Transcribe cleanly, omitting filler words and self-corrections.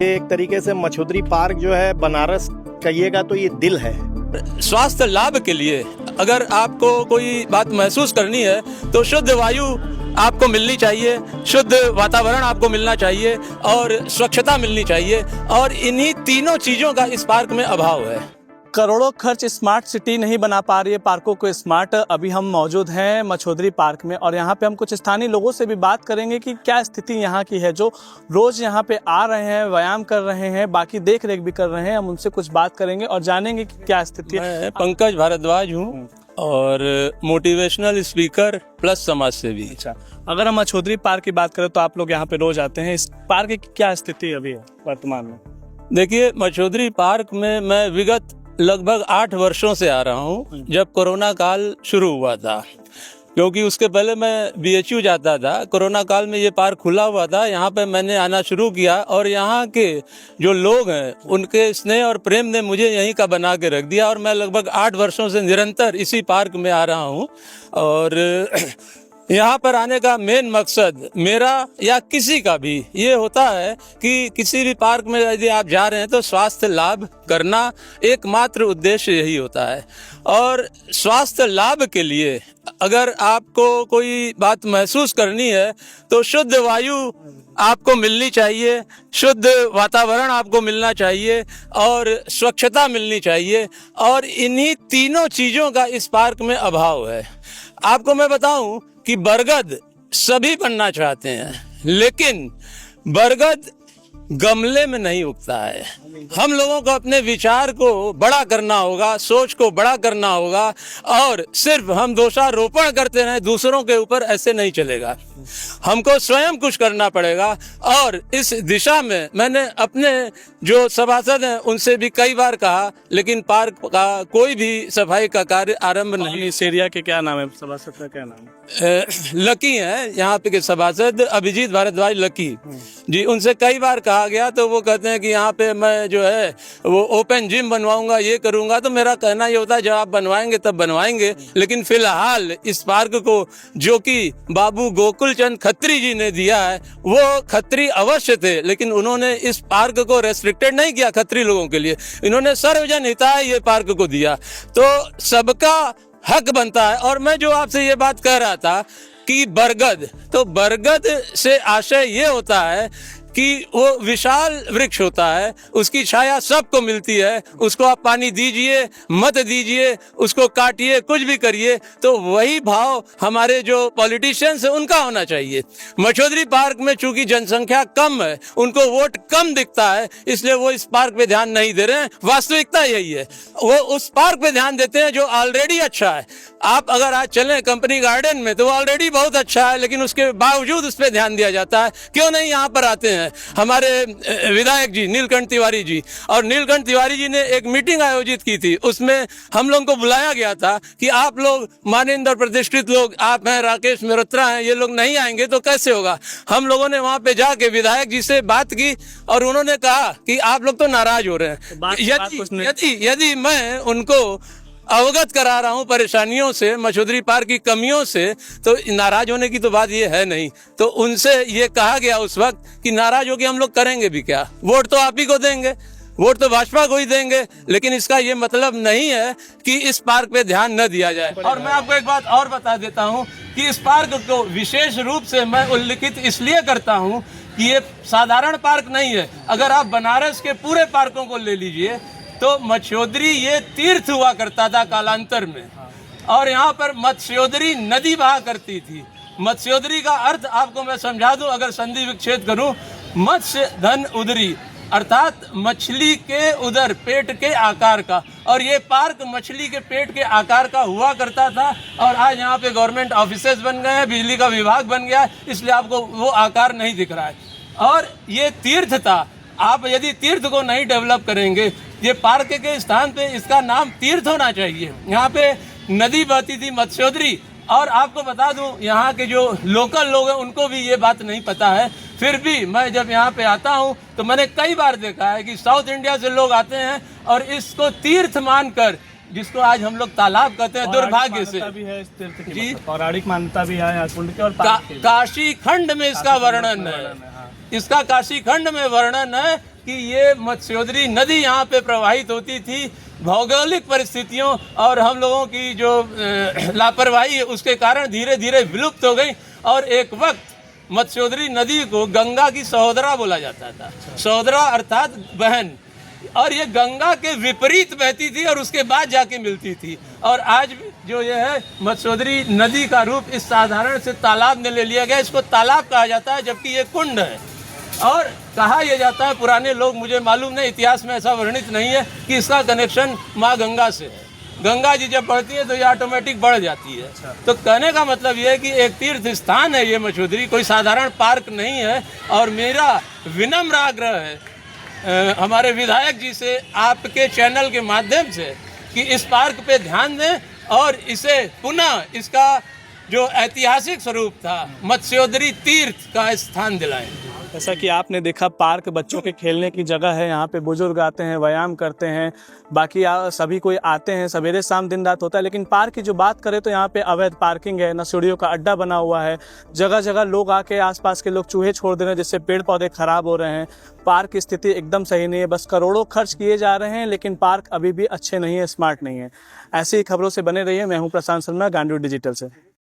एक तरीके से मछोदरी पार्क जो है बनारस कहिएगा तो ये दिल है। स्वास्थ्य लाभ के लिए अगर आपको कोई बात महसूस करनी है तो शुद्ध वायु आपको मिलनी चाहिए, शुद्ध वातावरण आपको मिलना चाहिए और स्वच्छता मिलनी चाहिए, और इन्हीं तीनों चीज़ों का इस पार्क में अभाव है। करोड़ों खर्च स्मार्ट सिटी नहीं बना पा रही है पार्कों को स्मार्ट। अभी हम मौजूद हैं मछोदरी पार्क में और यहाँ पे हम कुछ स्थानीय लोगों से भी बात करेंगे कि क्या स्थिति यहाँ की है, जो रोज़ यहाँ पे आ रहे हैं, व्यायाम कर रहे हैं, बाकी देख रेख भी कर रहे हैं। हम उनसे कुछ बात करेंगे और जानेंगे कि क्या स्थिति है। मैं पंकज भारद्वाज हूँ और मोटिवेशनल स्पीकर प्लस समाज सेवी। अच्छा, अगर हम मछोदरी पार्क की बात करें तो आप लोग यहाँ पे रोज आते हैं, इस पार्क की क्या स्थिति अभी है वर्तमान में? देखिए, मछोदरी पार्क में मैं विगत लगभग 8 वर्षों से आ रहा हूँ, जब कोरोना काल शुरू हुआ था, क्योंकि उसके पहले मैं BHU जाता था। कोरोना काल में ये पार्क खुला हुआ था, यहाँ पे मैंने आना शुरू किया और यहाँ के जो लोग हैं उनके स्नेह और प्रेम ने मुझे यहीं का बना के रख दिया और मैं लगभग 8 वर्षों से निरंतर इसी पार्क में आ रहा हूँ। और यहाँ पर आने का मेन मकसद मेरा या किसी का भी ये होता है कि किसी भी पार्क में यदि आप जा रहे हैं तो स्वास्थ्य लाभ करना एकमात्र उद्देश्य यही होता है। और स्वास्थ्य लाभ के लिए अगर आपको कोई बात महसूस करनी है तो शुद्ध वायु आपको मिलनी चाहिए, शुद्ध वातावरण आपको मिलना चाहिए और स्वच्छता मिलनी चाहिए, और इन्हीं तीनों चीज़ों का इस पार्क में अभाव है। आपको मैं बताऊं कि बरगद सभी बनना चाहते हैं, लेकिन बरगद गमले में नहीं उगता है। हम लोगों को अपने विचार को बड़ा करना होगा, सोच को बड़ा करना होगा, और सिर्फ हम दोषारोपण करते रहें दूसरों के ऊपर, ऐसे नहीं चलेगा। हमको स्वयं कुछ करना पड़ेगा। और इस दिशा में मैंने अपने जो सभासद हैं उनसे भी कई बार कहा, लेकिन पार्क का कोई भी सफाई का कार्य आरंभ नहीं। इस एरिया के क्या नाम है, सभासद का क्या नाम है? लकी हैं यहाँ पे के सभासद, अभिजीत भारद्वाज लकी जी। उनसे कई बार कहा गया तो वो कहते हैं कि यहाँ पे मैं जो है वो ओपन जिम बनवाऊंगा, ये करूंगा। तो मेरा कहना ये होता है जब आप बनवाएंगे तब बनवाएंगे, लेकिन फिलहाल इस पार्क को जो कि बाबू गोकुल चंद खत्री जी ने दिया है, वो खत्री अवश्य थे, लेकिन उन्होंने इस पार्क को रेस्ट्रिक्टेड नहीं किया खत्री लोगों के लिए, इन्होंने सर्वजन हिताय ये पार्क को दिया। तो सबका हक बनता है। और मैं जो आपसे ये बात कह रहा था कि बरगद, तो बरगद से आशय ये होता है कि वो विशाल वृक्ष होता है, उसकी छाया सबको मिलती है, उसको आप पानी दीजिए मत दीजिए, उसको काटिए कुछ भी करिए, तो वही भाव हमारे जो पॉलिटिशियंस हैं उनका होना चाहिए। मछोदरी पार्क में चूंकि जनसंख्या कम है, उनको वोट कम दिखता है, इसलिए वो इस पार्क पे ध्यान नहीं दे रहे हैं। वास्तविकता यही है, वो उस पार्क पे ध्यान देते हैं जो ऑलरेडी अच्छा है। आप अगर आज चलें कंपनी गार्डन में तो वो ऑलरेडी बहुत अच्छा है, लेकिन उसके बावजूद उस पर ध्यान दिया जाता है। क्यों नहीं यहाँ पर आते हैं हमारे विधायक जी नीलकंठ तिवारी जी, और नीलकंठ तिवारी जी ने एक मीटिंग आयोजित की थी, उसमें हम लोगों को बुलाया गया था कि आप लोग माननीय और प्रतिष्ठित लोग, आप हैं, राकेश मेहरोत्रा हैं, ये लोग नहीं आएंगे तो कैसे होगा। हम लोगों ने वहां पे जाके विधायक जी से बात की और उन्होंने कहा कि आप लोग तो नाराज हो रहे हैं। यदि मैं उनको अवगत करा रहा हूं परेशानियों से, मछोदरी पार्क की कमियों से, तो नाराज होने की तो बात ये है नहीं। तो उनसे ये कहा गया उस वक्त कि नाराज होकर हम लोग करेंगे भी क्या, वोट तो आप ही को देंगे, वोट तो भाजपा को ही देंगे, लेकिन इसका ये मतलब नहीं है कि इस पार्क पे ध्यान न दिया जाए। और मैं आपको एक बात और बता देता हूँ कि इस पार्क को विशेष रूप से मैं उल्लिखित इसलिए करता हूँ कि ये साधारण पार्क नहीं है। अगर आप बनारस के पूरे पार्कों को ले लीजिए तो मछोदरी ये तीर्थ हुआ करता था कालांतर में, और यहाँ पर मत्स्योदरी नदी बहा करती थी। मत्स्योदरी का अर्थ आपको मैं समझा दूं, अगर संधि विच्छेद करूं, मत्स्य धन उदरी, अर्थात मछली के उदर, पेट के आकार का। और ये पार्क मछली के पेट के आकार का हुआ करता था, और आज यहाँ पे गवर्नमेंट ऑफिसेज बन गए हैं, बिजली का विभाग बन गया है, इसलिए आपको वो आकार नहीं दिख रहा है। और ये तीर्थ था, आप यदि तीर्थ को नहीं डेवलप करेंगे, ये पार्क के स्थान पे इसका नाम तीर्थ होना चाहिए। यहाँ पे नदी बहती थी मत्स्योदरी, और आपको बता दूं यहाँ के जो लोकल लोग हैं उनको भी ये बात नहीं पता है। फिर भी मैं जब यहाँ पे आता हूँ तो मैंने कई बार देखा है कि साउथ इंडिया से लोग आते हैं और इसको तीर्थ मानकर, जिसको आज हम लोग तालाब कहते हैं, दुर्भाग्य से भी है इस तीर्थ की, जी पौराणिक मान्यता भी है कुंड के, और काशी खंड में इसका वर्णन है, इसका काशी खंड में वर्णन है कि ये मत्स्योदरी नदी यहाँ पे प्रवाहित होती थी। भौगोलिक परिस्थितियों और हम लोगों की जो लापरवाही है उसके कारण धीरे धीरे विलुप्त हो गई और एक वक्त मत्स्योदरी नदी को गंगा की सहोदरा बोला जाता था। सहोदरा अर्थात बहन, और ये गंगा के विपरीत बहती थी और उसके बाद जाके मिलती थी। और आज जो ये है मत्स्योदरी नदी का रूप इस साधारण से तालाब में ले लिया गया। इसको तालाब कहा जाता है जबकि ये कुंड है। और कहा यह जाता है, पुराने लोग, मुझे मालूम नहीं, इतिहास में ऐसा वर्णित नहीं है कि इसका कनेक्शन माँ गंगा से है। गंगा जी जब बढ़ती है तो ये ऑटोमेटिक बढ़ जाती है। तो कहने का मतलब ये है कि एक तीर्थ स्थान है ये मछोदरी, कोई साधारण पार्क नहीं है। और मेरा विनम्र आग्रह है हमारे विधायक जी से आपके चैनल के माध्यम से कि इस पार्क पे ध्यान दें और इसे पुनः इसका जो ऐतिहासिक स्वरूप था मत्स्योदरी तीर्थ का स्थान दिलाएं। जैसा कि आपने देखा, पार्क बच्चों के खेलने की जगह है। यहाँ पे बुजुर्ग आते हैं, व्यायाम करते हैं, बाकी सभी कोई आते हैं, सवेरे शाम दिन रात होता है। लेकिन पार्क की जो बात करें तो यहाँ पे अवैध पार्किंग है, नशेड़ियों का अड्डा बना हुआ है। जगह जगह लोग आके आसपास के लोग चूहे छोड़ दे रहे हैं जिससे पेड़ पौधे खराब हो रहे हैं। पार्क की स्थिति एकदम सही नहीं है, बस करोड़ों खर्च किए जा रहे हैं लेकिन पार्क अभी भी अच्छे नहीं है, स्मार्ट नहीं है। ऐसी खबरों से बने रहिए। मैं हूँ प्रशांत शर्मा, गांडू डिजिटल से।